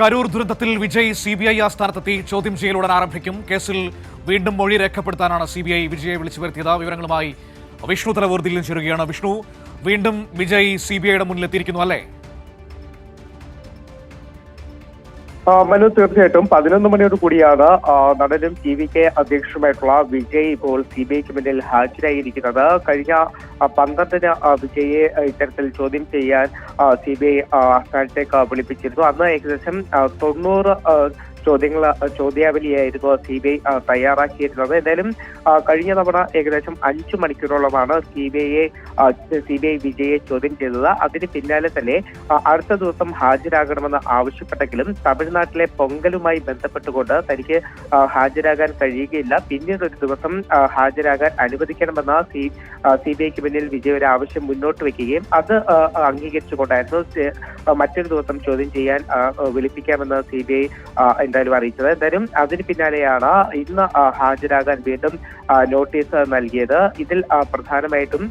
കരൂർ ദുരന്തത്തിൽ വിജയ് സിബിഐ ആസ്ഥാനത്തെത്തി ചോദ്യം ചെയ്യലുടൻ ആരംഭിക്കും. കേസിൽ വീണ്ടും മൊഴി രേഖപ്പെടുത്താനാണ് സിബിഐ വിജയെ വിളിച്ചു വരുത്തിയത്. വിവരങ്ങളുമായി വിഷ്ണു തലവേർതിയിലും ചേരുകയാണ്. വിഷ്ണു, വീണ്ടും വിജയ് സിബിഐയുടെ മുന്നിൽ എത്തിയിരിക്കുന്നു അല്ലേ? മനു, തീർച്ചയായിട്ടും 11 മണിയോട് കൂടിയാണ് നടനും TV-K അധ്യക്ഷനുമായിട്ടുള്ള വിജയ് ഇപ്പോൾ CBIക്ക് മുന്നിൽ ഹാജരായിരിക്കുന്നത്. കഴിഞ്ഞ 12-ന് വിജയെ ഇത്തരത്തിൽ ചോദ്യം ചെയ്യാൻ CBI ആസ്ഥാനത്തേക്ക് വിളിപ്പിച്ചിരുന്നു. അന്ന് ഏകദേശം 90 ചോദ്യാവലിയായിരുന്നു CBI തയ്യാറാക്കിയിരുന്നത്. എന്തായാലും കഴിഞ്ഞ തവണ ഏകദേശം 5 മണിക്കൂറോളമാണ് CBI വിജയെ ചോദ്യം ചെയ്തത്. അതിന് പിന്നാലെ തന്നെ അടുത്ത ദിവസം ഹാജരാകണമെന്ന് ആവശ്യപ്പെട്ടെങ്കിലും തമിഴ്നാട്ടിലെ പൊങ്കലുമായി ബന്ധപ്പെട്ടുകൊണ്ട് തനിക്ക് ഹാജരാകാൻ കഴിയുകയില്ല, പിന്നീട് ഒരു ദിവസം ഹാജരാകാൻ അനുവദിക്കണമെന്ന CBIക്ക് മുന്നിൽ വിജയ് ഒരു ആവശ്യം മുന്നോട്ട് വെക്കുകയും അത് അംഗീകരിച്ചുകൊണ്ടായിരുന്നു മറ്റൊരു ദിവസം ചോദ്യം ചെയ്യാൻ വിളിപ്പിക്കാമെന്ന് CBI എന്തായാലും അറിയിച്ചത്. എന്തായാലും അതിന് പിന്നാലെയാണ് ഇന്ന് ഹാജരാകാൻ വീണ്ടും നോട്ടീസ് നൽകിയത്. ഇതിൽ പ്രധാനമായിട്ടും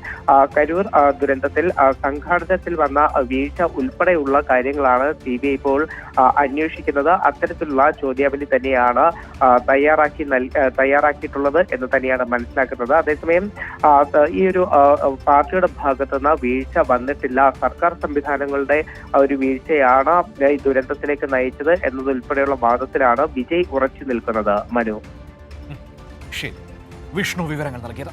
കരൂർ ദുരന്തത്തിൽ സംഘാടനത്തിൽ വന്ന വീഴ്ച ഉൾപ്പെടെയുള്ള കാര്യങ്ങളാണ് CBI ഇപ്പോൾ അന്വേഷിക്കുന്നത്. അത്തരത്തിലുള്ള ചോദ്യാവലി തന്നെയാണ് തയ്യാറാക്കിയിട്ടുള്ളത് എന്ന് തന്നെയാണ് മനസ്സിലാക്കുന്നത്. അതേസമയം ഈ ഒരു പാർട്ടിയുടെ ഭാഗത്തുനിന്ന് വീഴ്ച വന്നിട്ടില്ല, സർക്കാർ സംവിധാനങ്ങളുടെ ഒരു വീഴ്ചയാണ് ഈ ദുരന്തത്തിലേക്ക് നയിച്ചത് എന്നതുൾപ്പെടെയുള്ള വാദത്തിലാണ് വിജയ് ഉറച്ചു നിൽക്കുന്നത്. മനു, ശരി, വിഷ്ണു വിവരങ്ങൾ നൽകിയത്.